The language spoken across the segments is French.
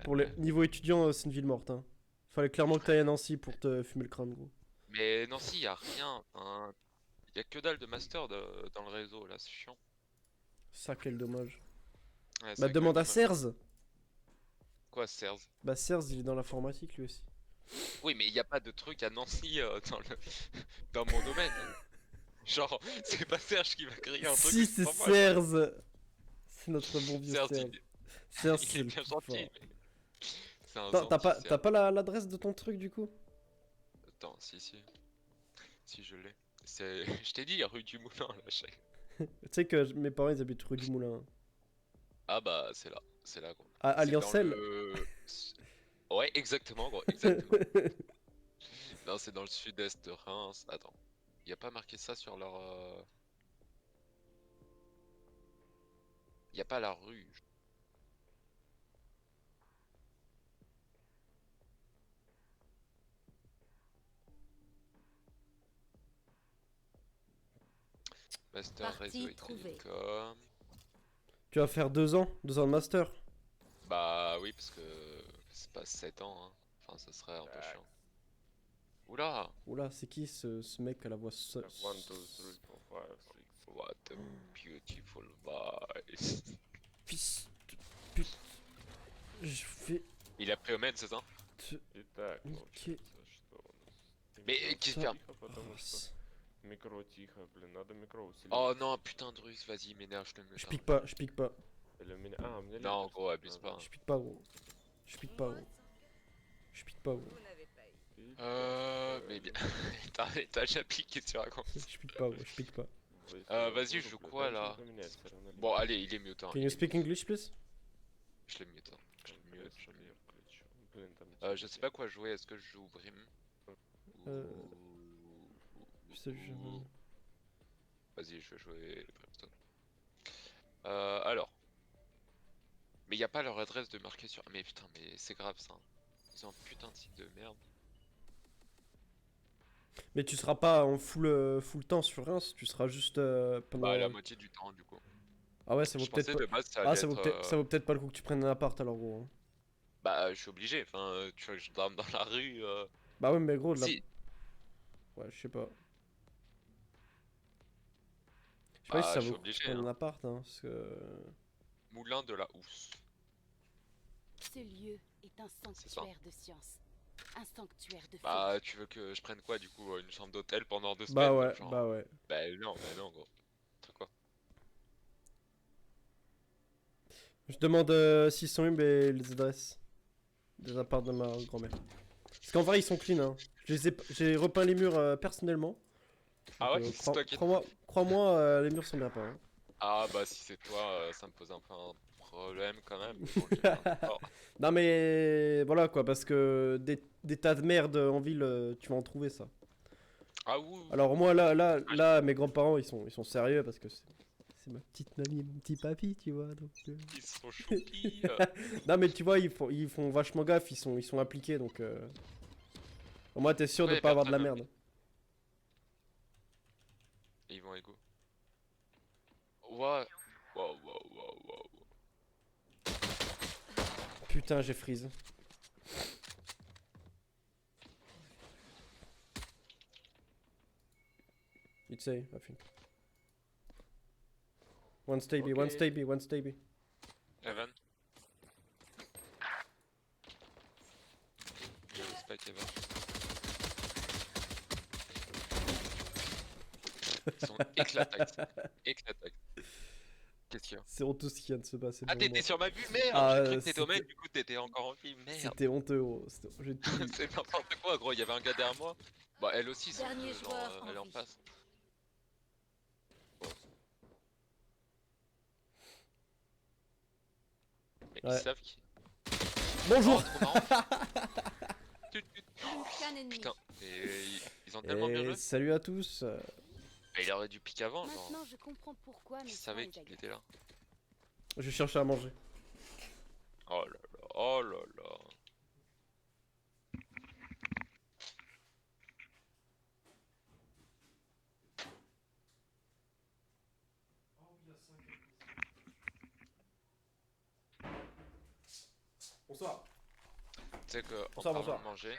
Pour les niveau étudiant, c'est une ville morte. Hein. Fallait clairement que t'ailles à Nancy pour te fumer le crâne, gros. Mais Nancy, y a rien. Hein. Y a que dalle de master dans le réseau, là, c'est chiant. Ça, quel dommage. Ouais, Bah, c'est quand même demande à dommage. Serge. Quoi, Serge? Bah, Serge, il est dans l'informatique lui aussi. Oui, mais y a pas de truc à Nancy dans mon domaine. Genre, c'est pas Serge qui va créer un truc Si, juste c'est pour moi, genre. Serge. C'est notre bon vieux Serge, Serge. Serge, il c'est est le bien plus gentil, fort. mais c'est un T'as gentil, pas, t'as Serge. pas l'adresse de ton truc du coup? Attends, si je l'ai. C'est, je t'ai dit, rue du Moulin, là, Tu sais que mes parents ils habitent rue du Moulin. Ah bah, c'est là, gros. À C'est dans Liancel. le... Ouais, exactement, gros, exactement. Non, c'est dans le sud-est de Reims. Attends, y a pas marqué ça sur leur... Y a pas la rue. Master réseau Partie et trouvée. télécom. Tu vas faire 2 ans de master. Bah oui, parce que c'est pas 7 ans, hein. Enfin, ça serait un peu chiant. Oula! Oula, c'est qui ce mec à la voix 1, 2, 3, 4, 5, 6. What a beautiful voice. Fils de pute. Je vais Il a pris Omen, c'est ça? te Итак, niquer. получается, что у нас? Mais Микро qu'est-ce ta faire? тихо, потому что race. микро тихо, блин, надо микро усилить. Oh non, putain de russe, vas-y, m'énerve, je le mute. Je Hein. pique pas, je pique pas. Или у меня... А, у меня Non, лидер. gros, abuse Надо. pas. Je pique pas, gros. Je pique pas, gros. Je pique pas, gros. Mais bien. T'as déjà piqué, tu racontes. Je pique pas, gros. Je pique pas. Vas-y, je joue quoi là? Bon, allez, il est mute. Hein, Can il you est speak mute. English, please? Je l'ai mute. Hein. Je l'ai mute, je l'ai mute. Блин, там... Je sais pas quoi jouer, est-ce que je joue Brim? Euh, Ou... Je sais, je... ou- Vas-y, je vais jouer Brimstone. Alors. Mais y a pas leur adresse de marquer sur... Mais putain, mais c'est grave ça. Ils ont un putain de site de merde. Mais tu seras pas en full temps sur Reims, tu seras juste pendant... Bah, la moitié du temps, du coup. Ah ouais, ça vaut Je peut-être pensais pas... de base ça Ah, allait être... ça vaut peut-être pas le coup que tu prennes un appart alors, gros. Hein. Bah, je suis obligé. Enfin, tu vois que je dorme dans la rue. Bah ouais, mais gros, là... Si. Ouais, je sais pas. Je sais pas si Bah, ça je suis vaut le coup que tu obligé. prennes Hein. un appart, hein, parce que... Moulin de la Housse. Ce lieu est un ça. sanctuaire de science. Un sanctuaire de Bah, folie. tu veux que je prenne quoi, du coup? Une chambre d'hôtel pendant 2 Bah semaines? ouais, Genre... bah ouais. Bah non, gros. Truc quoi? Je demande s'ils sont eu les adresses des apparts de ma grand-mère. Parce qu'en vrai, ils sont clean, hein. J'ai repeint les murs personnellement. Ah Donc, ouais? C'est toi qui... crois-moi, les murs sont bien peints. Hein. Ah bah, si c'est toi, ça me pose un peu un problème quand même. Mais bon, j'ai fait un effort. Non mais voilà quoi, parce que des tas de merde en ville, tu vas en trouver ça. Ah oui. Alors moi là, mes grands-parents ils sont sérieux parce que c'est ma petite mamie et mon petit papy, tu vois. Donc, Ils sont choupis. non mais tu vois, ils font vachement gaffe, ils sont impliqués donc. Au moins t'es sûr de Ouais, pas avoir de la personne, merde. Et ils vont égaux. Ouais. Wow. Putain, j'ai freeze. You'd say, I think. One stay B. Evan. Je respecte Evan. Ils sont éclatants. Qu'est-ce qu'il y a? C'est honteux ce qui vient de se passer. Ah, devant t'étais moi. sur ma vue, merde! Ah, J'ai cru que t'étais au c'était- mec, du coup t'étais encore en vie, merde! C'était honteux, gros. J'ai tout dit. C'est n'importe quoi, gros, il y avait un gars derrière moi. Bah, elle aussi, c'est Dernier genre, joueur en elle est en vie. face. Mais Ouais. ils savent qui. Bonjour. Oh, trop marrant! Aucun ennemi. Putain, et ils ont tellement bien Et joué. salut à tous. Et il aurait dû piquer avant, genre. Maintenant, je comprends pourquoi mes Je soins savais les qu'il agacent. était là. Je cherche à manger. Oh là là, oh là là. Bonsoir. sais que en Bonsoir, parlant bonsoir. de manger,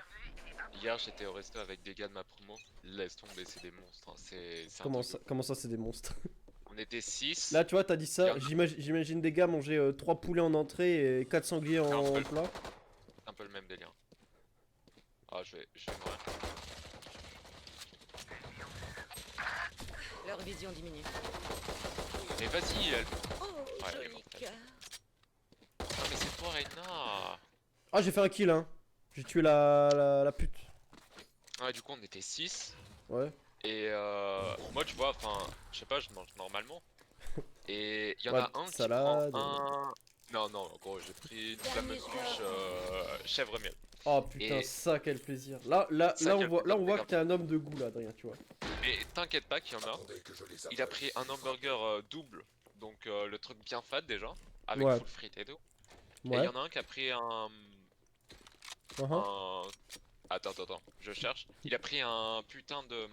hier j'étais au resto avec des gars de ma promo. Laisse tomber, c'est des monstres. Hein. C'est un truc de- Comment ça, c'est des monstres? On était 6. Là, tu vois, t'as dit Il y ça. en a- J'imagine des gars manger 3 poulets en entrée et 4 sangliers C'est un en peu- plat. un peu le même délire. Ah, je vais mourir. Leur vision diminue. Mais vas-y, elle. Oh, Ouais, elle est joli mortelle. cœur. Non, mais c'est toi, Reina. Ah, j'ai fait un kill, hein. J'ai tué la pute. Ouais, du coup, on était 6. Ouais. Et moi, tu vois, enfin, je sais pas, je mange normalement. Et il y en Ouais, a un qui salade. prend un. Non, non, gros, j'ai pris une fameuse douche chèvre miel. Oh putain, Et- ça, quel plaisir. Ça, Là, quel on voit plaisir, que t'es un homme de goût, là, Adrien, tu vois. Mais t'inquiète pas qu'il y en a. Il a pris un hamburger double, donc le truc bien fat déjà, avec Ouais. full frites et tout. Et il Ouais. y en a un qui a pris un. Uh-huh. un... Attends, je cherche. Il a pris un putain de.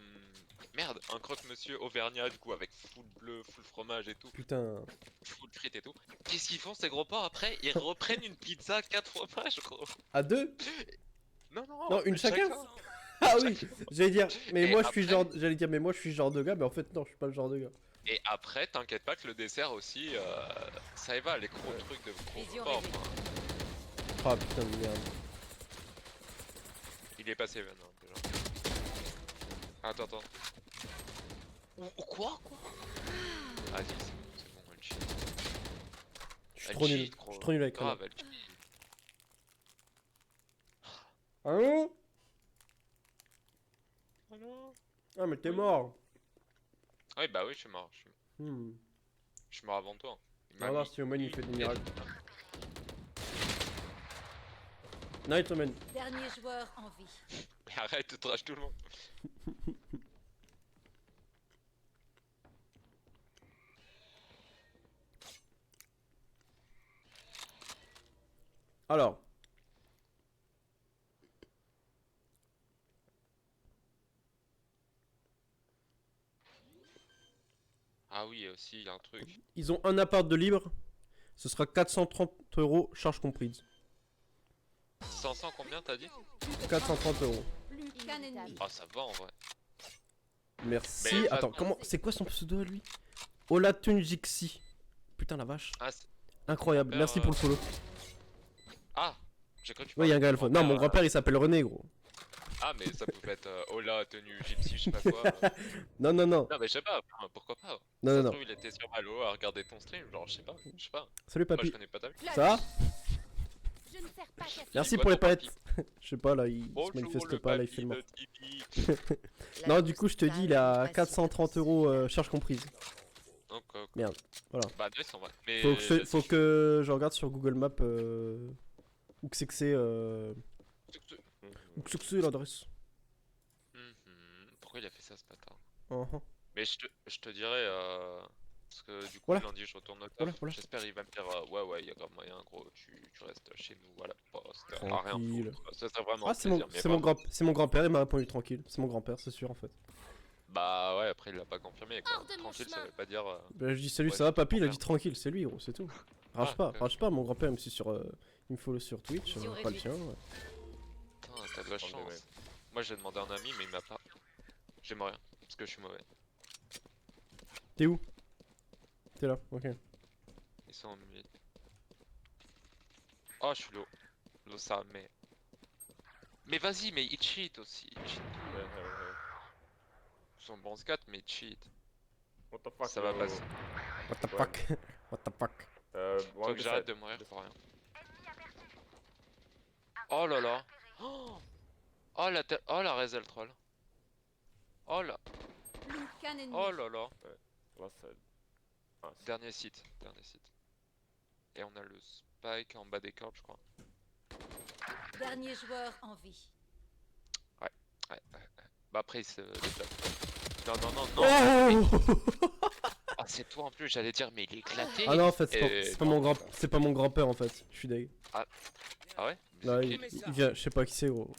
Merde, un croque-monsieur auvergnat du coup avec full bleu, full fromage et tout, Putain. full frites et tout. Qu'est-ce qu'ils font ces gros porcs après? Ils reprennent une pizza 4 fromages gros. À deux? Non, Non, une chacun? Ah oui, j'allais dire, mais Et moi je suis après- genre, j'allais dire, mais moi je suis genre de gars, mais en fait non, je suis pas le genre de gars. Et après, t'inquiète pas que le dessert aussi, ça y va, les gros trucs de gros Vision porcs. réduite. Ah putain de merde. Il est passé Ven, hein, déjà. Attends. Ou quoi Vas-y, c'est bon, elle cheat. Je suis Elle trop nul, cheat, gros. je suis trop nul avec Grave, Rena. elle cheat. Hein? Oh non. Ah mais t'es mort. Oui, bah oui, je suis mort. Hmm. Je suis mort avant toi. Il m'a On va voir mis si Omen il fait des une miracles. tête. Night Omen. Dernier joueur en vie. Mais arrête de trash tout le monde. Alors. Ah oui, aussi, il y a un truc. Ils ont un appart de libre. Ce sera 430 € charge comprise. 500 combien t'as dit? 430 €. Plus qu'un ennemi. Ah, ça va en vrai. Merci. Mais, Attends, attends. comment. C'est quoi son pseudo à lui? Olatunjixi. Putain la vache. Ah, Incroyable. Mon père, Merci pour le follow. ah j'ai cru que tu Ouais, y'a un parlais gars de alpha. Non, mon grand-père il s'appelle René, gros. Ah, mais ça pouvait être Ola, tenue gypsy, je sais pas quoi. Non, non, non. Non, mais je sais pas, enfin, pourquoi pas. Non, Ça non, se non. trouve, il était sur Halo à regarder ton stream, genre, je sais pas. Salut Moi, je papy. connais pas ta vie. Ça va? Je ne sers pas qu'à Merci quoi pour les ton palettes. papy? Je sais pas là, il se Bonjour, manifeste le pas, là il papy fait le mort. de Tipeee. Non, du coup, je te dis, il a 430 € charge comprise. Donc, Merde, voilà. Bah, nice en vrai. Mais Faut que je regarde sur Google Maps où que c'est que c'est où que c'est l'adresse. Pourquoi il a fait ça ce bâtard? Uh-huh. Mais je te dirais, parce que du coup, Voilà. lundi, je retourne au taf. Voilà, voilà. J'espère il va me dire, ouais, il y a grave moyen, gros, tu restes chez nous à la poste, à rien Tranquille. foutre. Ça serait vraiment Ah, un plaisir, mais c'est mon grand-père, il m'a répondu tranquille. C'est mon grand-père, c'est sûr en fait. Bah ouais, après il l'a pas confirmé quoi. Hors de mon Tranquille, ça chemin. veut pas dire. Bah, je dis salut, Ouais, ça va c'est papy, il a grand-père. dit tranquille, c'est lui gros, c'est tout. Rage Ah, pas, ok. rage pas, mon grand-père me suit sur il me follow sur Twitch, Vision pas le réduite. tien. Ouais. Putain, t'as de la Prends le chance. Moi j'ai demandé à un ami, mais il m'a pas. J'aime rien, parce que je suis mauvais. T'es où? T'es là, ok. Ils sont en mid. Oh, je suis low. Low ça, mais. Mais vas-y, mais il cheat aussi. Il cheat. Ils sont bons 4, mais il cheat. What the fuck? Ça va passer. What the Ouais. fuck? What the fuck? Faut que j'arrête de mourir pour rien. Oh là là. Oh la Rezel troll. Oh là. Plus qu'un ennemi. Oh là là. Là, c'est... Ah, c'est... Dernier site. Et on a le spike en bas des cordes, je crois. Dernier joueur en vie. Ouais. Bah après il se déplace. Non. Oh Ah c'est toi en plus, j'allais dire mais il est éclaté. Ah non, en fait, Et c'est pas non. mon grand-père en fait. Je suis deg. Ah ouais? Mais Là, c'est il, qui, lui il vient, je sais pas qui c'est gros.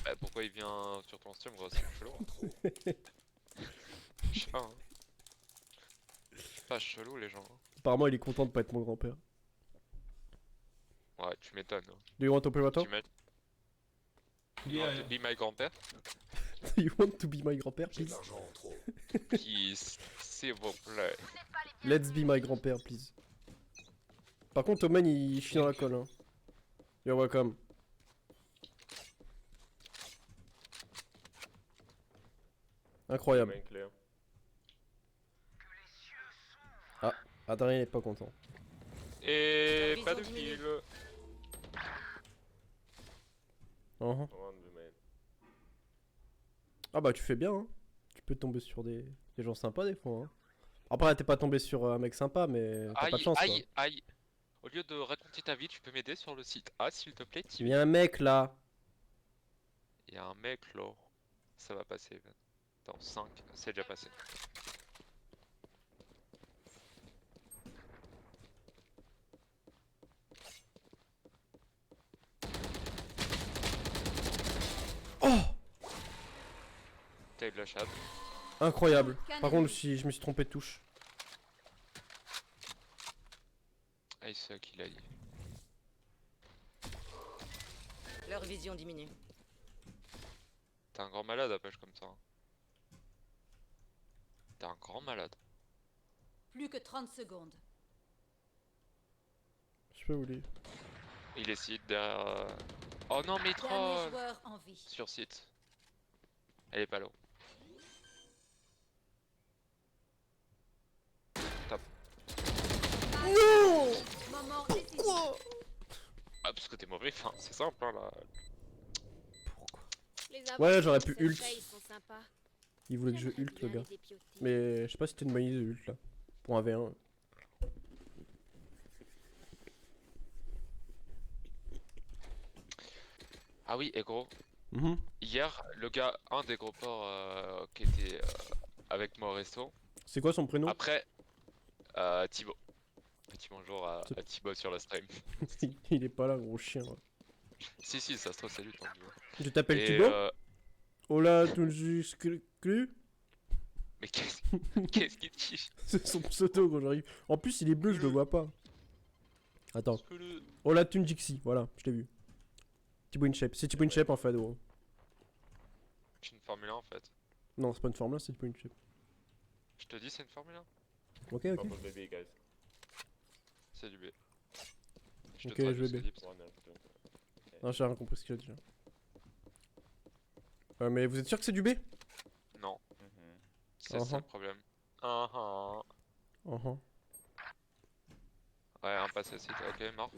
Bah, pourquoi il vient sur ton stream gros? C'est chelou. Hein. Je sais pas. Hein. C'est pas chelou les gens. Hein. Apparemment, il est content de pas être mon grand-père. Ouais, tu m'étonnes. Hein. Do you want to play Wato? Tu m'étonnes. You want to be my grand-père? You want to be my grand-père, please? Please, s'il vous plaît. Let's be my grand-père, please. Par contre, Omen, il chie dans la colle. Hein. You're welcome. Incroyable. Main clear. Adrien n'est pas content. Et Vision pas de diminuée. kill. Uh-huh. One remain. Ah bah tu fais bien, hein. Tu peux tomber sur des gens sympas des fois. Hein. Après t'es pas tombé sur un mec sympa, mais t'as pas de Aïe, chance. aïe, aïe. Au lieu de raconter ta vie, tu peux m'aider sur le site A, s'il te plaît, Il y a un mec là. Il y a un mec là. Ça va passer. Dans 5, c'est déjà passé. Oh, T'as eu de la chatte. incroyable. Par contre, je me suis trompé de touche. Ah, c'est ça qu'il a dit. Leur vision diminue. T'es un grand malade à pêche comme ça. Hein. T'es un grand malade. Plus que 30 secondes. Je peux vous dire. Il est site derrière. Oh non, mais il Dernier troll joueur en vie. sur site. Elle est pas là. Non. Moment décisif. Ah, parce que t'es mauvais, enfin, c'est simple hein, là. Ouais, j'aurais pu ult. Sont sympas. Il voulait que je J'aimerais ult le bien gars. les dépioter. Mais je sais pas si c'était une bonne idée de ult là. Pour un V1. Ah oui, et gros, Mhm. hier, le gars, un des gros porcs qui était avec moi au resto, C'est quoi son prénom? après, Thibaut. Petit bonjour à Thibaut sur le stream. Il est pas là, gros chien. Ouais. Si, ça se trouve, salut ton Thibaut. Je t'appelle Et, Thibaut? Hola, tu cru? mais qu'est-ce qu'il dit? C'est son pseudo quand j'arrive. En plus, il est bleu, je le vois pas. Attends. Parce que le- Hola, Tunjixi, voilà, je t'ai vu. Thibaut InShape. C'est Thibaut InShape en fait, gros. C'est une Formule 1 en fait. Non, c'est pas une Formule 1, c'est Thibaut InShape. Je te dis, c'est une Formule 1. Ok, ok. Purple baby, guys. C'est du B. Je Ok, te traduis je vais ce que B. dit, parce que- One F2. Non, j'ai rien compris ce qu'il a dit. Mais vous êtes sûr que c'est du B? Non, Mhm. c'est ça Uh-huh. le problème. Uh-huh. Uh-huh. Ouais, un pass à site, ok, mort.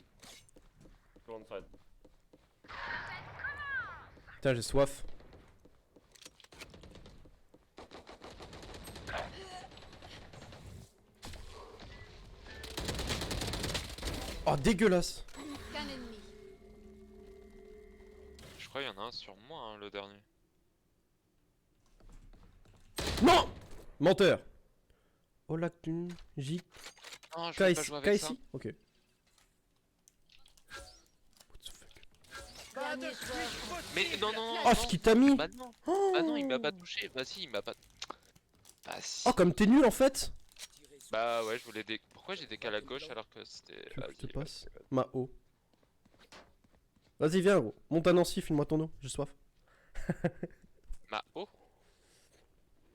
Go on side. Putain, j'ai soif. Oh, dégueulasse. Qu'un ennemi. Je crois qu'il y en a un sur moi, hein, le dernier. Non. Menteur. Hola, Tunji. Non, je vais pas jouer avec ça. Kaisi? Ok. What the fuck? Dernier joueur. Mais non, non, Oh, non. ce qu'il t'a mis. Bah non, Oh. bah non, il m'a pas touché. Bah si, il m'a pas. Bah si. Oh, comme t'es nul en fait. Bah ouais, je voulais dé... Pourquoi j'ai décalé à gauche alors que c'était. Tu veux que je te Vas-y, passe vas-y, vas-y. Ma eau. Vas-y, viens, gros. Monte à Nancy, file-moi ton eau. J'ai soif. Ma eau.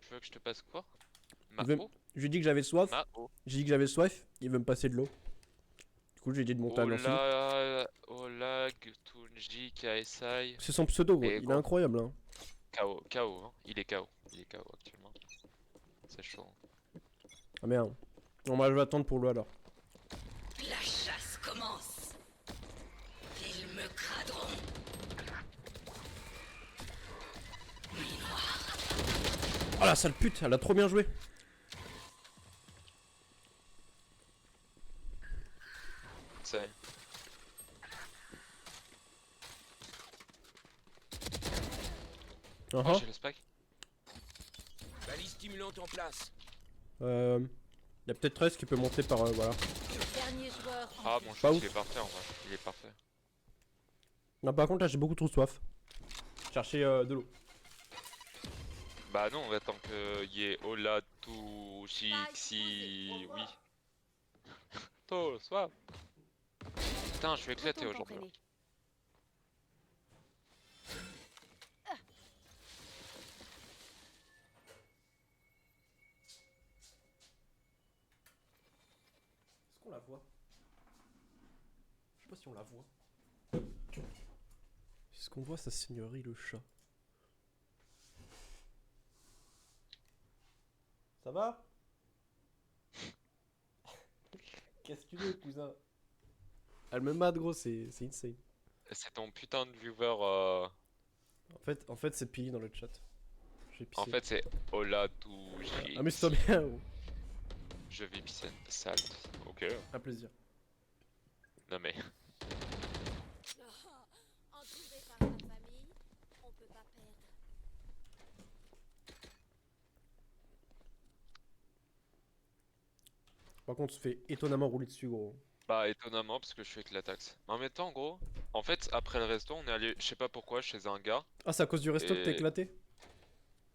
Tu veux que je te passe quoi? Ma Il veut- eau. Je lui ai dit que j'avais soif. Ma eau. J'ai dit que j'avais soif. Il veut me passer de l'eau. Du coup, j'ai dit de monter à Nancy. Olag, Tunji, KSI. C'est son pseudo, gros. Et Il est quoi incroyable, hein. KO, hein. Il est KO. Il est KO actuellement. C'est chaud. Ah merde. Bon, bah, je vais attendre pour l'eau alors. La chasse commence. Ils me craderont. Oh la sale pute, elle a trop bien joué. C'est. Oh, Uh-huh. j'ai le spike. Balise stimulante en place. Y a peut-être 13 qui peut monter par voilà. Dernier joueur en Ah, vie. mon Pas shoot, ouf. il est parfait en vrai. Il est parfait. Non, par contre, là j'ai beaucoup trop soif. Chercher de l'eau. Bah non, on attend que y ait Olatu, Shixi, oui. To, soif. Putain, je suis éclaté Retourne aujourd'hui. t'entraîner. voit. Je sais pas si on la voit. Est-ce qu'on voit sa seigneurie le chat? Ça va? Qu'est-ce que tu veux, cousin? Elle me mate, gros, c'est insane. C'est ton putain de viewer. En fait c'est Pili dans le chat. J'ai pissé. En fait, c'est Hola tout. Amuse-toi bien, gros. Je vais pisser sale. Ok. Un plaisir. Non mais. Entouré par sa famille, on peut pas perdre. Par contre, on se fait étonnamment rouler dessus, gros. Bah, étonnamment, parce que je suis avec la taxe. Mais en même temps, gros, en fait, après le resto, on est allé, je sais pas pourquoi, chez un gars. Ah, c'est à cause du resto que t'as Et- éclaté?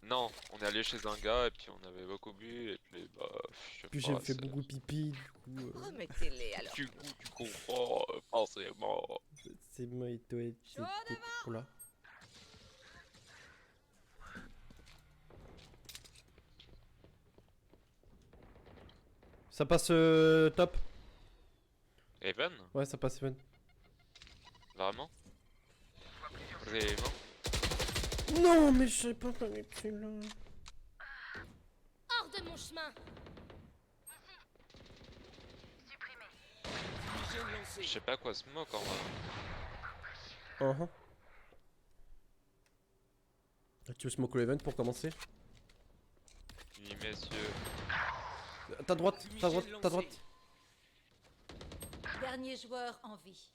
Non, on est allé chez un gars et puis on avait beaucoup bu et puis bah. Je sais Puis pas, j'ai fait c'est- beaucoup pipi, du coup. Remettez-les alors. Du coup, tu comprends, forcément. C'est moi et toi. Chaud Oula. Ça passe top? Evan? Ouais, ça passe Even. Vraiment? Vraiment? Non, mais je sais pas faire celui-là. Hors de mon chemin. Fumigène lancé. Je sais pas quoi se moque en vrai. Uh-huh. Tu veux smoke l'event pour commencer? Oui, messieurs. Ta droite, ta droite, ta droite. Dernier joueur en vie.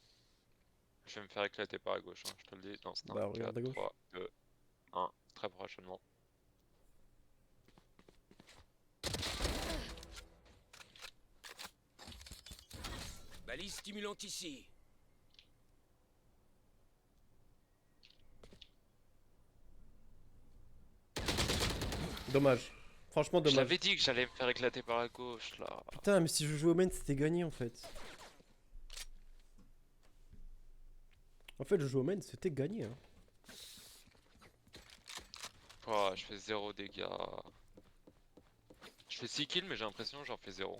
Je vais me faire éclater par la gauche, hein, je te le dis. Dans ce Bah, regarde à gauche. 3, 2, 1, très prochainement. Balise stimulante ici. Dommage. Franchement, Je dommage. l'avais dit que j'allais me faire éclater par la gauche là. Putain, mais si je jouais au main, c'était gagné en fait. En fait, je joue au main, c'était gagné. Hein. Oh, je fais 0 dégâts. Je fais 6 kills, mais j'ai l'impression que j'en fais 0.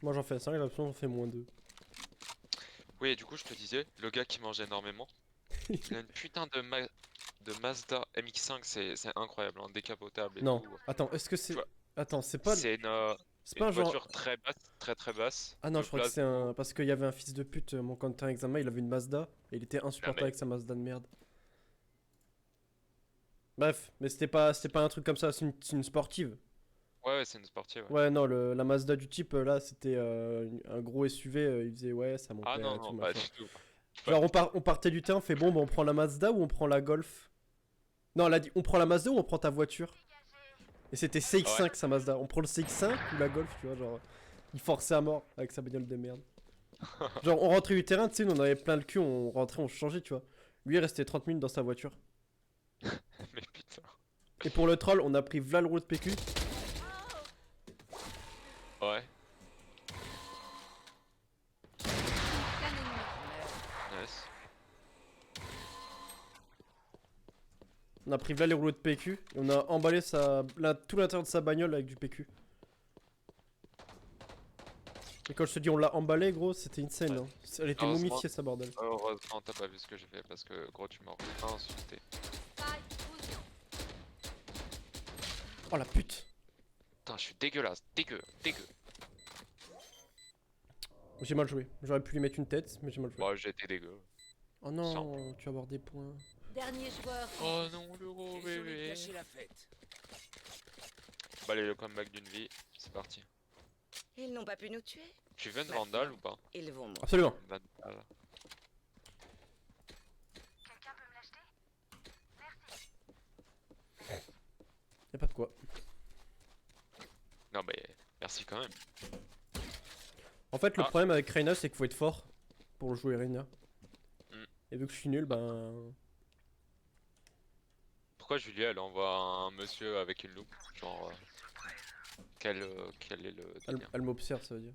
Moi, j'en fais 5, j'ai l'impression qu'on fait moins 2. Oui, et du coup, je te disais, le gars qui mange énormément, il a une putain de Mazda MX-5, c'est incroyable, hein, décapotable et Non, tout. attends, est-ce que c'est. Tu vois, Attends, c'est pas. C'est C'est pas un une genre. voiture très basse, très basse. Ah non, de je crois que place. c'est un. Parce qu'il y avait un fils de pute, mon counter examen, il avait une Mazda et il était insupportable mais- avec sa Mazda de merde. Bref, mais c'était pas un truc comme ça, c'est une sportive. Ouais, c'est une sportive. Ouais. Ouais, non, la Mazda du type là, c'était un gros SUV, il faisait ouais, ça mon Ah père non, et tout, non, pas machin. du tout. Genre, on partait du terrain, on fait bon, bah, on prend la Mazda ou on prend la Golf? Non, elle a dit on prend la Mazda ou on prend ta voiture? Et c'était CX5 sa Mazda. On prend le CX5 ou la Golf, tu vois, genre. Il forçait à mort avec sa bagnole de merde. Genre, on rentrait du terrain, tu sais, nous on avait plein le cul, on rentrait, on changeait, tu vois. Lui, il restait 30 minutes dans sa voiture. Mais putain. Et pour le troll, on a pris v'là le roue de PQ. Ouais, Qu'un ennemi. nice. On a pris v'là les rouleaux de PQ. Et on a emballé tout l'intérieur de sa bagnole avec du PQ. Et quand je te dis on l'a emballé, gros, c'était insane. Hein. Elle était Heureusement. momifiée, sa bordel. Heureusement, t'as pas vu ce que j'ai fait parce que gros, tu m'aurais insulté. Faille, fusion. Oh la pute. Putain, je suis dégueulasse, dégueu. J'ai mal joué. J'aurais pu lui mettre une tête, mais j'ai mal joué. Bon, j'ai été dégueu. Oh non, tu vas avoir des points. Dernier joueur en Oh vie. non, le gros Désolé de bébé. gâcher la fête. Bah, allez, le comeback d'une vie, c'est parti. Ils n'ont pas pu nous tuer. Tu veux une Vandal ou pas? Ils vont mourir. Absolument. Une Vandal. Y'a pas de quoi. Non, mais merci quand même. En fait, le Ah. problème avec Reyna, c'est qu'il faut être fort pour jouer Reyna. Hmm. Et vu que je suis nul, ben. Pourquoi Julia elle envoie un monsieur avec une loupe? Genre. Quel est le délire? Elle m'observe, ça veut dire.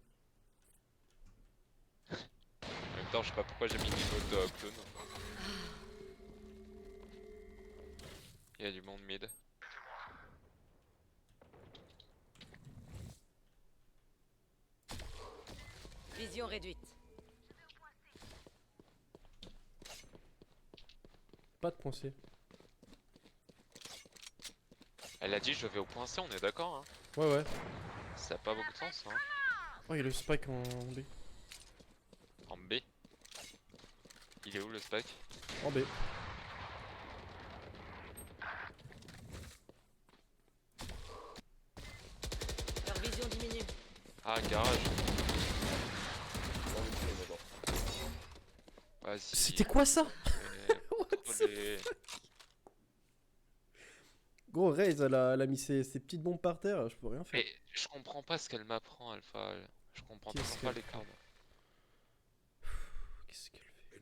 En même temps, je sais pas pourquoi j'ai mis niveau de clone. Il y a du monde mid. Vision réduite. Pas de point C. Elle a dit je vais au point C, on est d'accord hein. Ouais, ouais. Ça a pas beaucoup de sens hein. Oh, il y a le spike en B. En B. Il est où le spike? En B. Leur vision diminue. Ah, garage. Dans le pied, mais bon. Vas-y. C'était quoi ça? Contrôle les- Gros, Raze, elle a mis ses petites bombes par terre, je peux rien faire. Mais je comprends pas ce qu'elle m'apprend, Alpha. Je comprends Qu'est-ce toujours pas qu'elle les cartes. Qu'est-ce qu'elle fait?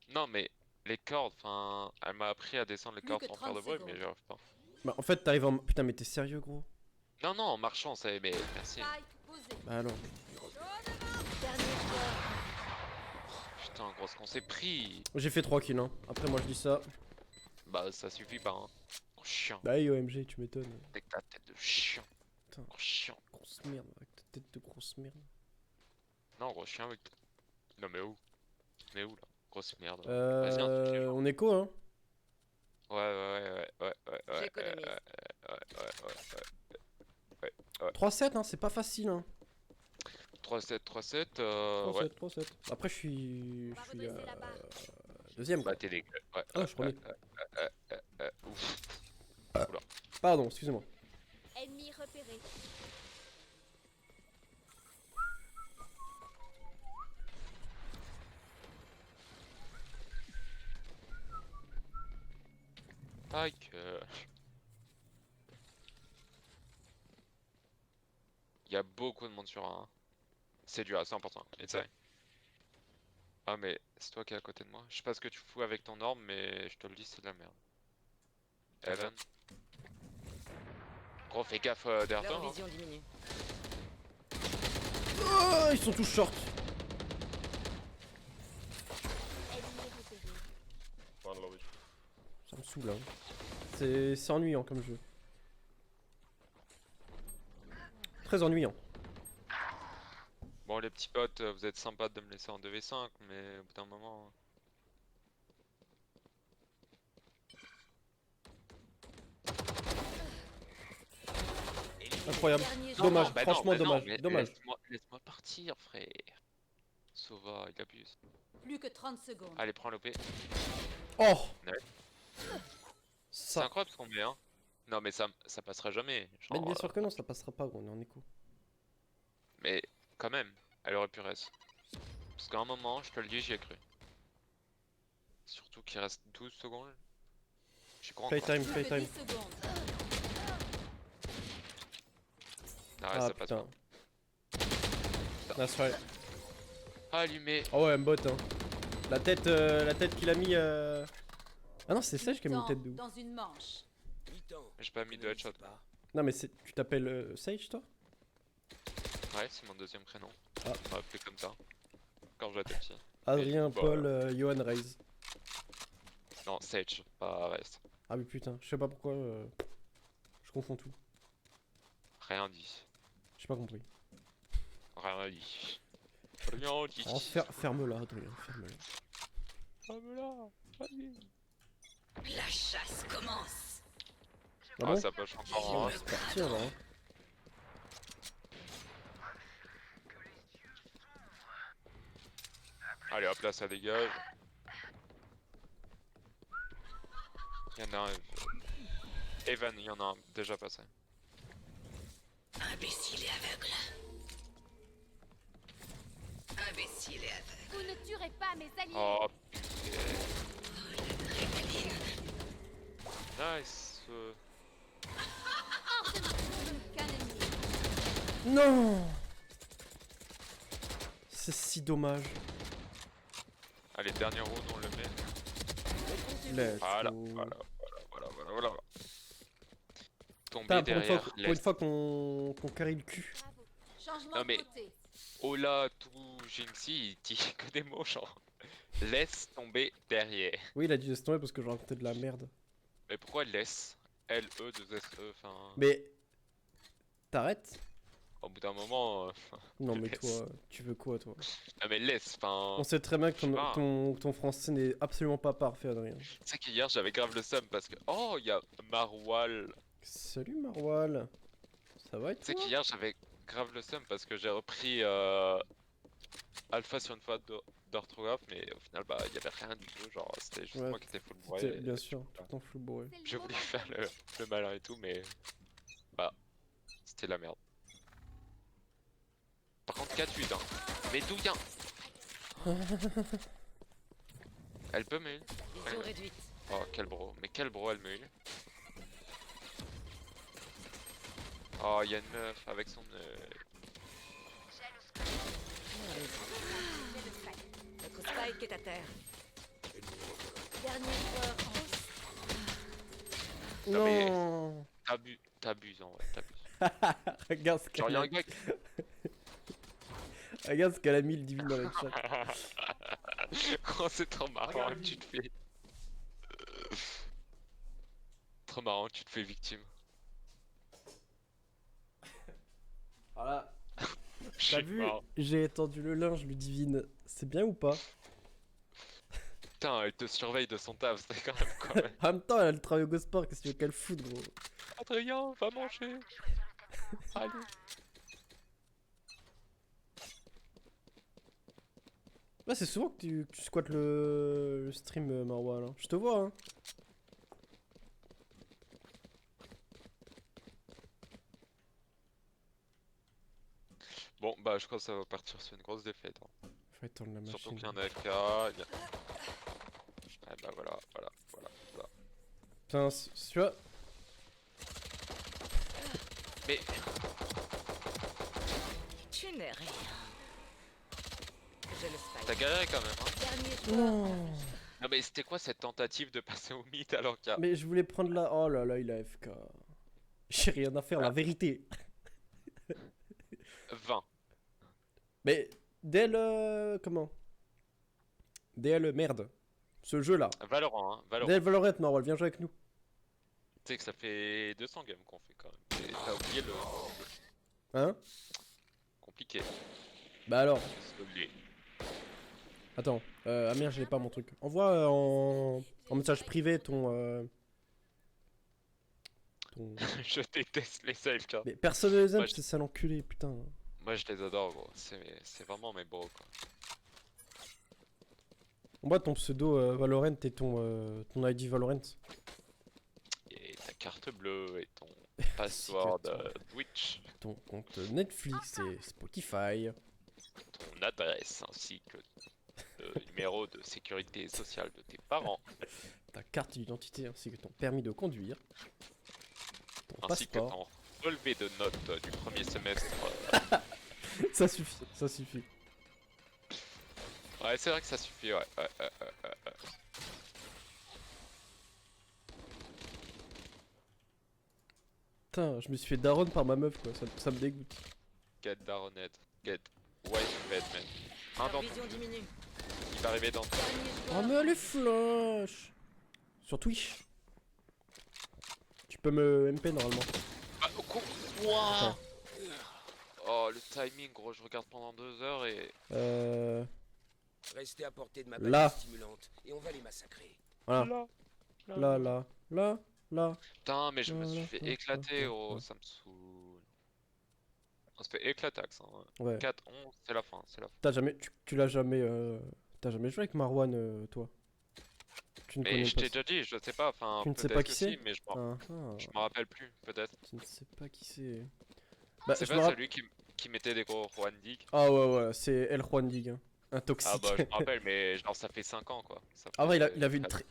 Non, mais les cordes, enfin. Elle m'a appris à descendre les Plus cordes que sans faire de 30 bruit, mais secondes. j'y arrive pas. Bah, en fait, t'arrives en. Putain, mais t'es sérieux, gros? Non, non, en marchant, ça mais merci. Spike posé. Bah alors. Dernier joueur. Putain, grosse qu'on s'est pris. J'ai fait 3 kills, hein. Après, moi je dis ça. Bah, ça suffit pas, hein. Gros chien. Bah, hey, OMG, tu m'étonnes. Avec ta tête de chien. Putain. Gros chien. Grosse merde, avec ta tête de grosse merde. Non, gros chien avec. Non, mais où? Mais où là? Grosse merde. Vas-y, un truc, les gens. On est co, hein? Ouais. J'économise. Ouais. 3-7, hein, c'est pas facile, hein. 3-7, 3-7, 3-7, ouais. 3-7. Après, je suis. On va Je suis redresser la barre. deuxième, quoi. Bah, t'es dégueu. Ouais. Ah, je premier. Ouf. Pardon, excusez-moi. Ennemi repéré. Tac. Il y a beaucoup de monde sur un. C'est dur à 100%. Et ça. Ah, mais c'est toi qui es à côté de moi. Je sais pas ce que tu fous avec ton orbe, mais je te le dis, c'est de la merde. Evan. Gros, fais gaffe derrière Leur toi. Hein. vision diminue. Oh, ils sont tous short. Ennemi repéré. One lobby. Ça me saoule, hein. C'est ennuyant comme jeu. Très ennuyant. Bon, les petits potes, vous êtes sympas de me laisser en 2v5, mais au bout d'un moment. Incroyable. Dernier joueur. Dommage, bah franchement bah dommage, mais dommage. Laisse-moi partir, frère. Sova, il abuse. Plus que 30 secondes. Allez, prends l'OP. Oh Ouais. C'est Ça. incroyable ce qu'on met, hein. Non, mais ça passera jamais. Mais Genre, bien sûr que non, ça passera pas, gros, on est en écho. mais quand même, elle aurait pu rester. Parce qu'à un moment, je te le dis, j'y ai cru. Surtout qu'il reste 12 secondes. J'y crois encore. Playtime, Plus que playtime. 10 secondes. Ah ouais, Ah ça passe putain. pas. That's right. Allumé. Oh ouais, mbot, hein. La tête qu'il a mis. Ah non, c'est Sage qui a mis une tête de ouf. Dans une manche. Mi-temps. J'ai pas mis de headshot. Pas. Non, mais tu t'appelles Sage, toi? Ouais, c'est mon deuxième prénom. Ah. On m'a appelé comme ça. Quand j'étais petit. Adrien, bah, Paul, Johan, Raze. Non, Sage, pas Rest. Ah, mais putain, je sais pas pourquoi. Je confonds tout. Rien dit. J'ai pas compris. Rien dit. Rien dit. Oh, ferme-la, Adrien, ferme-la. Ferme-la. Allez. La chasse commence. Ah Ah, bon? ça push encore. Hein. C'est parti alors. Hein. Allez hop là, ça dégage. Il y en a un. Evan, il y en a un déjà passé. Imbécile et aveugle. Imbécile et aveugle. Vous ne tuerez pas mes alliés. Oh putain. Nice. Qu'un ennemi. Non! C'est si dommage. Allez, dernier round, on le met. Let's Voilà, go. voilà. Putain, Tomber derrière, pour une laisse. fois qu'on carry le cul. Bravo. Changement Non, mais- de côté. Ola, tout Jinxie, il dit que des mots, genre. Laisse tomber derrière. Oui, il a dit laisse tomber parce que je racontais de la merde. Mais pourquoi laisse? L-E, 2-S-E, enfin. Mais. T'arrêtes? Au bout d'un moment, Non mais laisse. toi, tu veux quoi toi? Ah mais laisse, enfin... On sait très bien que je sais pas. ton français n'est absolument pas parfait, Adrien. Tu sais qu'hier j'avais grave le seum parce que... Oh, il y a Marwal. Salut Marwal. Ça va et Tu sais toi? qu'hier j'avais grave le seum parce que j'ai repris Alpha sur une fois d'orthographe, mais au final bah il y avait rien du tout, genre c'était juste Ouais, moi qui étais full bourré. T'es- et Bien du sûr, coup, tout bah, en full bourré. C'est le j'ai voulu moment. faire le malin et tout, mais bah c'était la merde. Par contre 4-8 hein. Mais d'où vient? Elle peut me heal. Vision réduite. Oh quel bro, mais quel bro elle me heal. Oh y'a une meuf avec son Notre spike est à terre. Dernier joueur en Non, mais- Non. T'abuses en vrai, t'abuses. Regarde ce Genre qu'elle y'a a... un gars Regarde ce qu'elle a mis le divine dans le chat. Quand c'est trop marrant, tu te fais... Trop marrant, tu te fais victime. Voilà. Je T'as suis vu? mort. J'ai étendu le linge, le divine. C'est bien ou pas? Putain, elle te surveille de son taf, c'est quand même quoi. En même temps, elle a le travail au Go Sport, qu'est-ce que tu veux qu'elle foute, gros? Adrien, va manger. Allez. Là, c'est souvent que tu squattes le stream, Marwa, là. Je te vois, hein. Bon, bah je crois que ça va partir sur une grosse défaite. Hein. Faut étendre la Surtout machine. qu'il y en a AFK. Ouais, bah voilà. Putain, tu vois, Mais Tu n'es rien. J'ai le spike. t'as galéré quand même, hein. dernier joueur. non. Non mais c'était quoi cette tentative de passer au mid alors qu'il y a... Mais je voulais prendre la... Oh là là, il a FK. J'ai rien à faire, la vérité. 20. Mais, DL... comment? DL, merde. Ce jeu-là. Valorant, hein. Valorant. DL Valorant, Marwal, viens jouer avec nous. Tu sais que ça fait 200 games qu'on fait quand même. Et t'as oublié le... Hein? Compliqué. Bah alors. Désolé. Attends, Amir, j'ai pas mon truc. Envoie en message privé ton... Je déteste les AFK. Mais personne ne les aime, Moi, je- c'est ça l'enculé, putain. Moi je les adore gros. C'est vraiment mes bros quoi. Envoie ton pseudo Valorant et ton ID Valorant. Et ta carte bleue et ton password Twitch, Ton compte Netflix et Spotify. ton adresse ainsi que le numéro de sécurité sociale de tes parents, Ta carte d'identité ainsi que ton permis de conduire. Ton ainsi que passeport. ton relevé de notes du premier semestre. Ça suffit, ça suffit. Ouais c'est vrai que ça suffit ouais. Putain, je me suis fait daron par ma meuf quoi, ça me dégoûte. Get Daronet, get White Redman. Un dans Leur vision diminue. il va arriver dans ton... Dernier Oh joueur. mais elle est flash. Sur Twitch. Tu peux me MP normalement. Ah, oh, con. Attends. Oh le timing gros, je regarde pendant 2 heures et... Restez à portée de ma Là. balise stimulante et on va les massacrer. Voilà. Là. Putain mais je me suis Là, fait là, éclater là, oh là. ça me saoule. On se fait éclater hein. Ouais. 4-11 c'est la fin, c'est la fin. T'as jamais, tu l'as jamais, t'as jamais joué avec Marwan, toi. Tu ne Mais connais je pas. t'ai déjà dit, je sais pas, enfin Tu ne sais peut-être pas qui que c'est si, mais Ah, je me rappelle plus, peut-être. tu ne sais pas qui c'est. Bah, C'est je me pas rapp- celui qui mettait des gros Juan Dig. Ah ouais, c'est El Juan Dig, hein. Un toxique. Ah bah je me rappelle, mais genre ça fait 5 ans quoi. Ça Ah ouais, fait il avait une 4 très...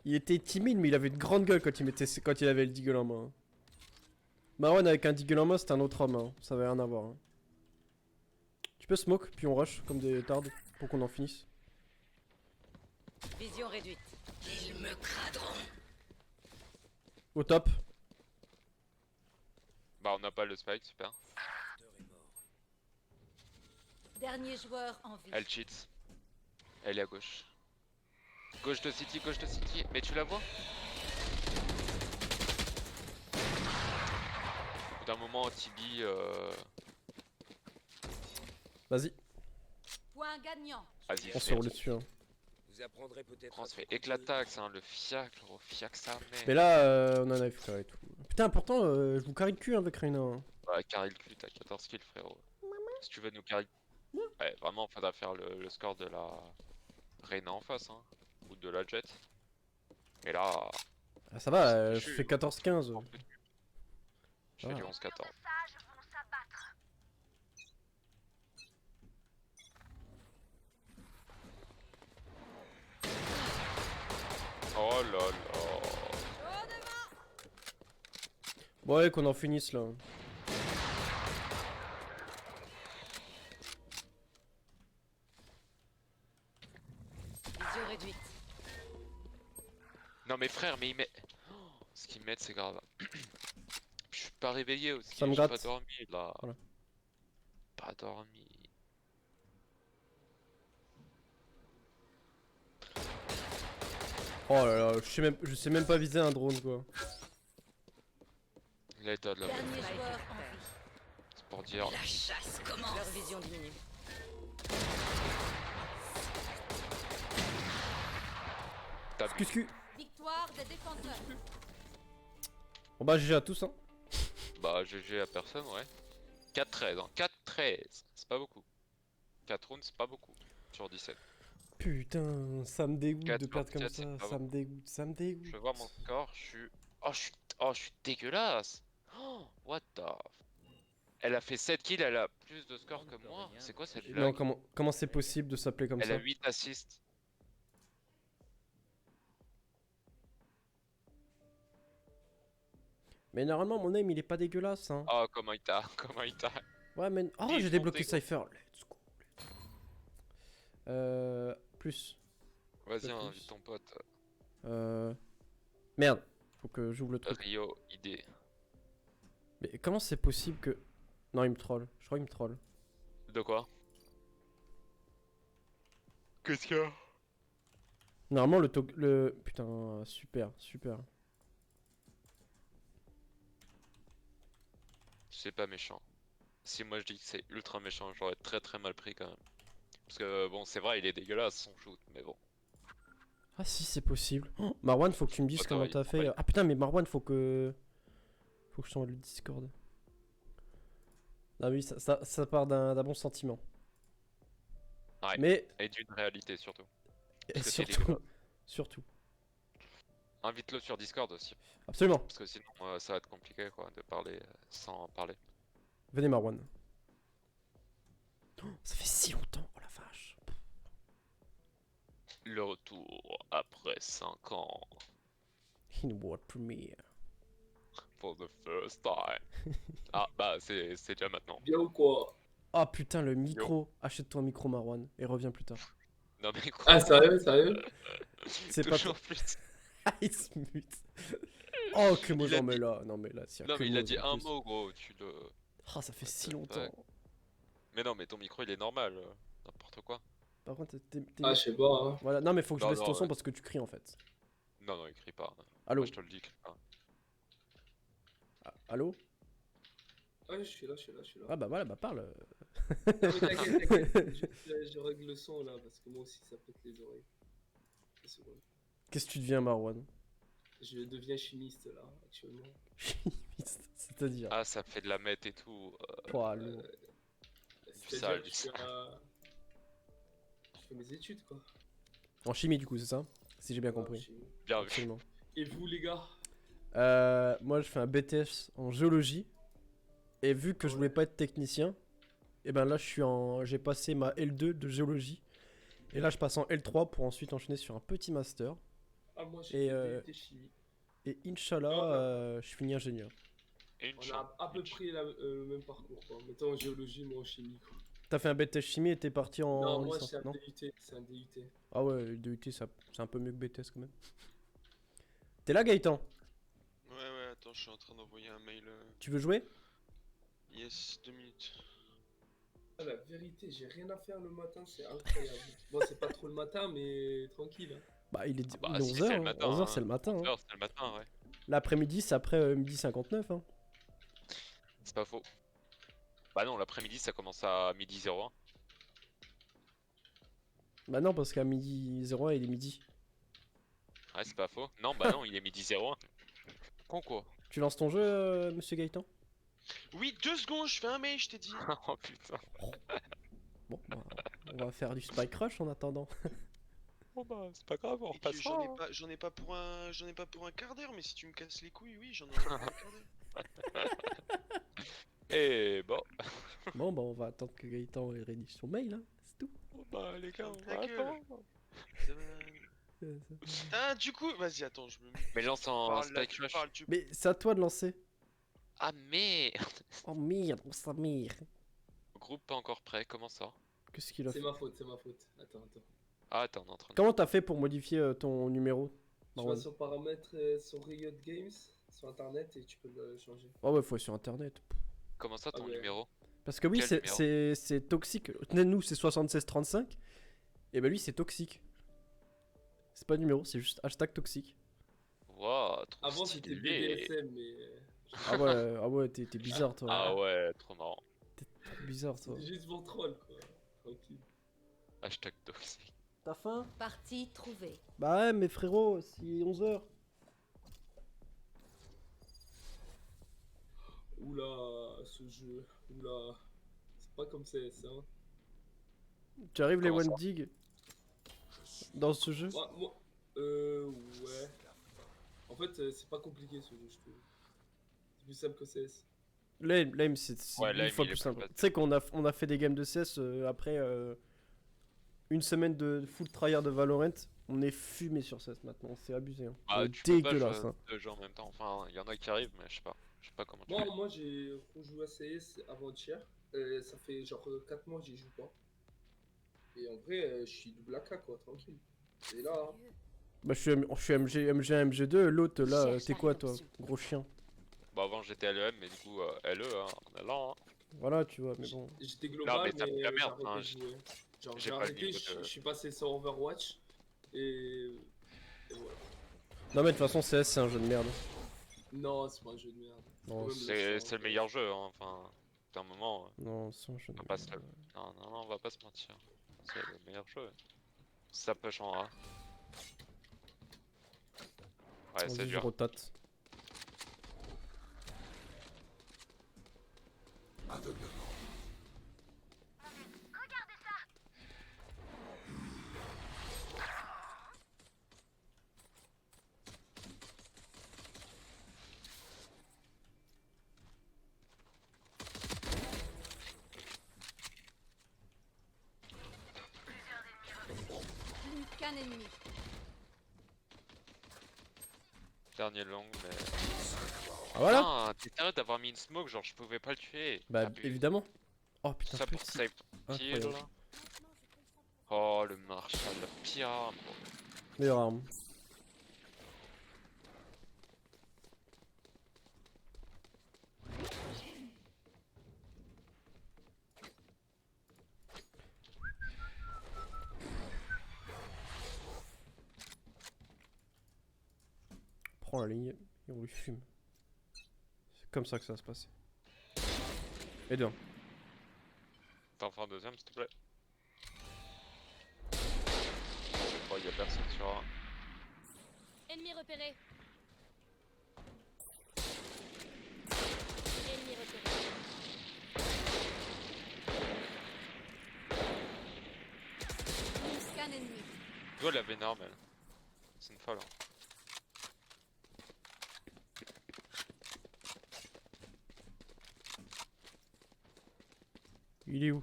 Il était timide, mais il avait une grande gueule quand il avait le deagle en main. hein. Marwan avec un deagle en main, c'était un autre homme, hein. Ça avait rien à voir. hein. Tu peux smoke, puis on rush comme des tardes pour qu'on en finisse. Vision réduite. Ils me craderont. Au top. Bah on n'a pas le spike, super. L'heure est mort. Dernier joueur en vie. Elle cheats. Elle est à gauche. Gauche de City, mais tu la vois? Au bout d'un moment, Tibi, Vas-y, Point gagnant. Vas-y, on se frère. roule dessus. Hein. Vous apprendrez peut-être. On à se fait trouver éclataxe, hein, le fiac, gros, fiac sa mère. Mais là, on en a fait et tout. Putain, pourtant, je vous carry le cul hein, avec Reyna. Hein. Ouais, carry le cul, t'as 14 kills, frérot. Si tu veux nous carry. Ouais, vraiment, faudra faire le score de la Reyna en face, hein. Ou de la Jet. Et là, Ah, ça va, Je je suis- fais 14-15. je fais Ah. du 11-14. Oh là là. Bon, ouais, qu'on en finisse là. Vision réduite. Non mais frère, mais il met... Oh, ce qu'ils mettent c'est grave. Je suis pas réveillé aussi, Ça me j'ai pas gratte. dormi là. Voilà. Pas dormi. Oh là là, je sais même pas viser un drone quoi. L'état de la Dernier Spike joueur est à en terre. vie. c'est pour dire. La chasse commence. Leur vision diminue. T'as vu. Excuse. Victoire des défenseurs. Bon bah GG à tous hein. Bah GG à personne ouais. 4-13 hein. 4-13. C'est pas beaucoup. 4 rounds c'est pas beaucoup. Sur 17. Putain, ça me dégoûte de 4 perdre comme 27, c'est ça, pas ça me dégoûte, ça me Je vais dégoûte. voir mon score, je suis... Oh, je suis dégueulasse. Oh, what the... Elle a fait 7 kills, elle a plus de score que moi. C'est quoi cette Non, blague? comment c'est possible de s'appeler comme Elle ça? a 8 assists. Mais normalement mon aim il est pas dégueulasse hein. Oh, comment il t'a... Comment il t'a... Ouais mais... Oh Ils j'ai font débloqué des- Cypher, let's go. Plus. Vas-y, Le invite plus. ton pote. Merde, faut que j'ouvre le truc. Rio, idée. Mais comment c'est possible que... Non il me troll, je crois qu'il me troll. De quoi? Qu'est-ce qu'il y a? Normalement le... Putain, super, super. C'est pas méchant. Si moi je dis que c'est ultra méchant, j'aurais très très mal pris quand même. Parce que bon, c'est vrai, il est dégueulasse son shoot, mais bon. Ah si c'est possible. Oh, Marwan faut que tu me dises Attends, comment il t'as fait. travaille. Ah putain mais Marwan faut que... Faut que je t'envoie le Discord. Ah oui ça part d'un bon sentiment. Ouais. Mais... Et d'une réalité surtout. Et Parce que c'est surtout... dégueulasse. Surtout. Invite-le sur Discord aussi. Absolument. Parce que sinon ça va être compliqué quoi de parler sans parler. Venez Marwan. Oh, ça fait si longtemps, oh la vache. Le retour après 5 ans. In World Premiere. For the first time. Ah bah c'est déjà maintenant. Bien ou quoi? Ah putain le micro. Achète-toi un micro Marwan et reviens plus tard. Non mais quoi? Ah, sérieux, sérieux? C'est C'est pas toujours plus. Ah, il se mute. Oh que moi Il a j'en mets dit- là. Non mais là s'il y Non que mais il moi, a dit en un plus. mot gros, tu le... Ah ça fait si What the longtemps. fuck. Mais non mais ton micro il est normal, n'importe quoi. Par contre t'es... Ah, je sais pas. Hein. Voilà, non mais faut que je Non, baisse non, ton son ouais. parce que tu cries en fait. Non non, écris pas. Allô Moi je te le dis, écris pas. Ah, allô Ah, je suis là, je suis là, je suis là. Ah bah voilà, bah parle. Non, mais t'inquiète, t'inquiète. Je règle le son là parce que moi aussi ça pète les oreilles. 2 secondes. Qu'est-ce que tu deviens Marwan? Je deviens chimiste là actuellement. C'est-à-dire... Ah ça fait de la mette et tout. Oh, lourd. C'est-à-dire du que je fais mes études quoi. En chimie du coup c'est ça? Si j'ai bien compris. Chimie. Bien vu. Absolument. Et vous les gars? Moi je fais un BTS en géologie. Et vu que je voulais pas être technicien, et ben là j'ai passé ma L2 de géologie. Et là je passe en L3 pour ensuite enchaîner sur un petit master. Ah, moi Et, j'ai fait chimie. Et Inch'Allah, je finis ingénieur. Une On chance. a à peu près le même parcours quoi. Mettons en géologie, moi en chimie quoi. T'as fait un BTS chimie et t'es parti en Non, moi licence, c'est un non? DUT, c'est un DUT. Ah ouais, le DUT c'est un peu mieux que BTS quand même. T'es là Gaëtan? Ouais, attends, je suis en train d'envoyer un mail. Tu veux jouer? Yes, 2 minutes. Ah, la vérité, j'ai rien à faire le matin, c'est incroyable. Bon, c'est pas trop le matin, mais tranquille. Hein. Bah il est bah, 11h, si, c'est le matin, 11h hein. c'est le matin. Hein. Heure, c'est le matin, ouais. L'après-midi c'est après midi 59. Hein. C'est pas faux. Bah non, l'après-midi ça commence à midi 01. Bah non, parce qu'à midi 01, il est midi. Ouais, c'est pas faux. Non, bah non, il est midi 01. Con quoi. Tu lances ton jeu, monsieur Gaëtan? Oui, 2 secondes, je fais un mail, je t'ai dit. Oh putain. Bon, bah, on va faire du Spike Rush en attendant. Bon bah, c'est pas grave, on Et puis, repassera. Hein. j'en ai pas pour un quart d'heure, mais si tu me casses les couilles, oui, j'en ai pour un quart d'heure. Et bon. Bon, bah, on va attendre que Gaëtan rédige son mail, hein. C'est tout. Bon, bah les gars, on Ta va gueule. attendre. Ça va. Ah, du coup, vas-y, attends, je me mets. Mais lance en Parle, là, Spike tu Rush. parles, tu Mais c'est à toi de lancer. Ah merde. Oh merde, on s'amire. Groupe pas encore prêt, comment ça? Qu'est-ce qu'il a C'est fait? ma faute, c'est ma faute. Attends. Ah, attends, on est en train de... Comment t'as fait pour modifier ton numéro? Tu Marwan? vas sur paramètres sur Riot Games, sur internet et tu peux le changer. Oh ouais, faut aller sur internet. Comment ça, ton Ah ouais. numéro? Parce que oui, Quel numéro c'est toxique. Nous, c'est 7635. Et bah lui, c'est toxique. C'est pas numéro, c'est juste hashtag toxique. Wow, trop Avant c'était stylé. BDSM, mais Ah ouais, t'es bizarre toi. Ah ouais, trop marrant. T'es bizarre toi. c'était juste pour troll quoi. Tranquille. Hashtag toxique. T'as faim? Partie trouvée. Bah ouais, mais frérot, c'est 11h. Oula, ce jeu. Oula. C'est pas comme CS, hein. Tu arrives les Comment one ça dig dans ce jeu? Moi, ouais. En fait, c'est pas compliqué ce jeu, je trouve. C'est plus simple que CS. Lame, c'est Ouais, une Lame, fois il est plus plus simple. facile. Tu sais qu'on a fait des games de CS après une semaine de full tryhard de Valorant. On est fumé sur CS maintenant, c'est abusé. Hein. Ah, C'est tu peux pas jouer dégueulasse. à Hein. deux jeux en même temps. Enfin, il y en a qui arrivent, mais je sais pas. Je sais pas comment tu fais. Moi j'ai rejoué à CS avant-hier. Ça fait genre 4 mois que j'y joue pas. Et en vrai, je suis double AK quoi, tranquille. Et là, hein. Bah, je suis MG1, MG2. L'autre là, Cherche t'es la quoi toi? rédemption. Gros chien. Bah, avant j'étais LEM, mais du coup, LE, hein, on est là. Hein. Voilà, tu vois, mais bon. J'étais global, mais t'as mais fait la j'ai merde, arrêté hein, de jouer. Genre j'ai j'ai pas le arrêté, niveau je de- suis passé sur Overwatch. Et voilà. Non, mais de toute façon, CS c'est un jeu de merde. Non, c'est pas un jeu de merde. Non, Faut même C'est le le meilleur jeu, hein. Enfin, c'est un moment. Non, c'est un jeu de On passe merde. Non, on va pas se mentir. C'est le meilleur jeu. Ça peut changer. Ouais, c'est Vas-y, je dur. rotate. Plus qu'un ennemi. Dernier long, mais. Ah voilà. Putain, t'es sérieux d'avoir mis une smoke, genre je pouvais pas le tuer. Bah, Abus. évidemment. Oh putain, Ça pour petit. save kill Incroyable. là. Oh le Marshall, la pire arme. Meilleure arme. Prends la ligne et on lui fume. C'est comme ça que ça va se passer. Et deux. T'en fais un deuxième s'il te plaît. Oh y'a personne sur un. Ennemi repéré. Ennemi repéré. Plus qu'un ennemi. Toi elle avait une arme elle. C'est une folle. Hein. Il est où?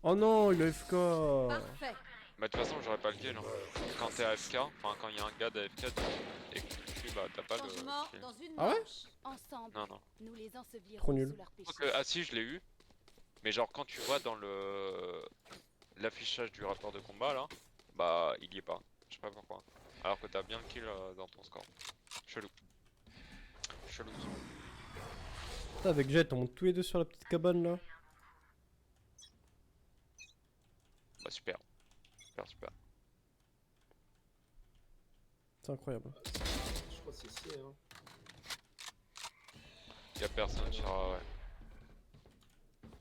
Oh non, il a FK. Parfait. Bah de toute façon j'aurais pas le kill. Hein. Quand t'es AFK, enfin quand il y a un gars d'AFK et que tu tues, bah t'as pas le Changement kill. dans une Ah ouais manche. Ensemble, Non, non. nous les ensevelirons Trop nul. sous leur péché. Ah si, je l'ai eu. Mais genre quand tu vois dans le l'affichage du rapport de combat là, bah il y est pas. Je sais pas pourquoi. Alors que t'as bien le kill dans ton score. Chelou. Chelou. Putain, avec Jet, on monte tous les deux sur la petite cabane là. Bah super. Super super. C'est incroyable. Je crois que c'est ici, hein. Y'a personne sur ouais.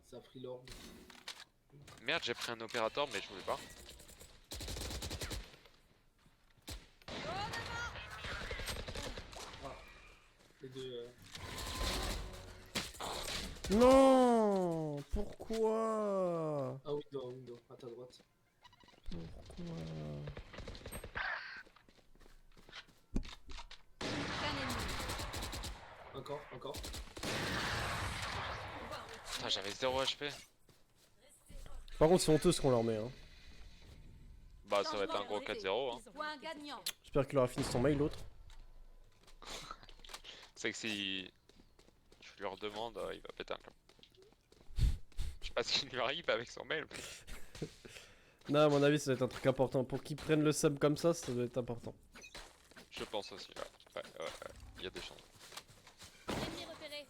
Ça a pris l'ordre. Merde, j'ai pris un opérateur, mais je voulais pas. Les deux. Non, pourquoi? Ah, window, à ta droite. Pourquoi? Qu'un ennemi. Encore. Putain, j'avais 0 HP. Par contre, c'est honteux ce qu'on leur met. Hein. Bah, ça va être un gros 4-0. Hein. Point gagnant. J'espère qu'il aura fini son mail, l'autre. C'est que si je lui redemande, il va péter un câble. Je sais pas ce qu'il lui arrive avec son mail. Mais... Non, à mon avis, ça va être un truc important. Pour qu'ils prennent le sub comme ça doit être important. Je pense aussi, ouais. Ouais. Il y a des chances. Ennemi repéré.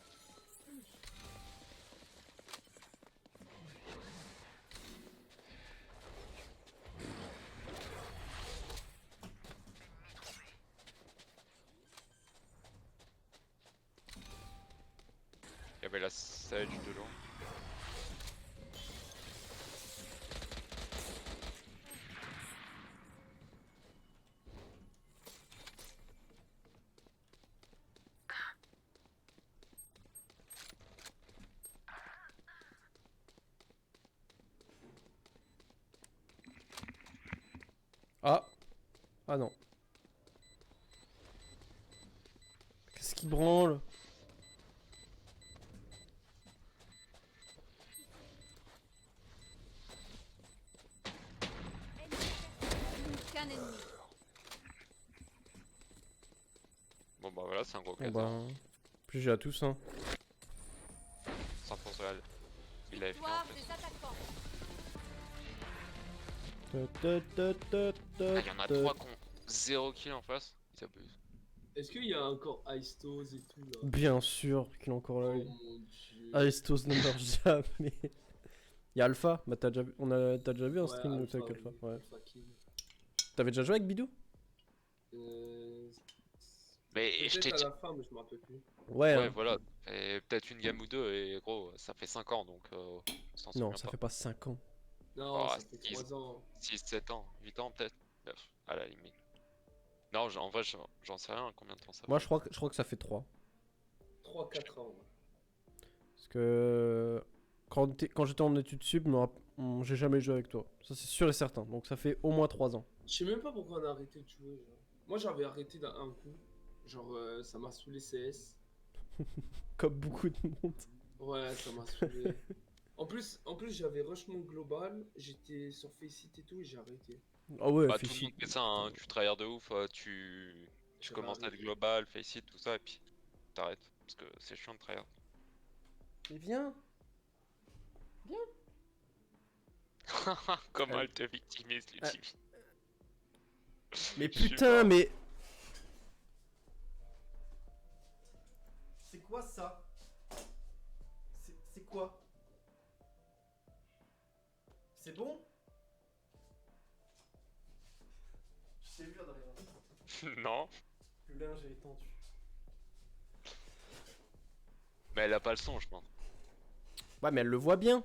Il y avait la Sage de l'eau. Ah. Ah non. Qu'est-ce qui branle? Qu'un ennemi. Bon bah voilà, c'est un gros Bon 4-0. bah... Plus j'ai à tous, hein. 100% réel. Il avait fait en Victoire plus. des attaquants. Ah, il y en a 3 qui ont 0 kill en face. Ils abusent. Est-ce qu'il y a encore Aistos et tout là? Bien sûr qu'il est encore là. Oh lui. mon dieu. Aristos ne meurt jamais. Il y a Alpha, bah t'as déjà vu un Ouais, stream où t'as Alpha, avec Alpha? oui, Ouais. Alpha Kill. T'avais déjà joué avec Bidou? Euh, Mais je t'ai Peut-être dit. à la fin, mais je me rappelle plus. Ouais, Ouais, hein. voilà. Et peut-être une game ou deux, et gros, ça fait 5 ans donc. On s'en Non, souvient ça pas. fait pas 5 ans. Non, Oh, ça fait six. 3 ans. 6, 7 ans, 8 ans peut-être. 9, à la limite. Non, en vrai, j'en sais rien combien de temps ça Moi fait. je crois que ça fait 3. 3-4 ans. Ouais. Parce que quand j'étais en études sup, j'ai jamais joué avec toi. Ça c'est sûr et certain. Donc ça fait au moins 3 ans. Je sais même pas pourquoi on a arrêté de jouer. Genre. Moi j'avais arrêté d'un un coup. Genre ça m'a saoulé CS. Comme beaucoup de monde. Ouais, ça m'a saoulé. En plus j'avais rush mon global, j'étais sur Faceit et tout et j'ai arrêté. Ah ouais, Bah, fais tout le chier. monde fait ça, hein. Tu tryhard de ouf, tu Ça commences va à être arriver. global, face it, tout ça, et puis t'arrêtes. Parce que c'est chiant de tryhard. Mais viens. Comment Ouais. elle te victimise, Luigi. Mais Je suis putain, mort. mais... C'est quoi ça? C'est quoi? C'est bon? Je t'ai vu derrière. Non, Le linge est étendu. mais elle a pas le son, je pense. Ouais, mais elle le voit bien.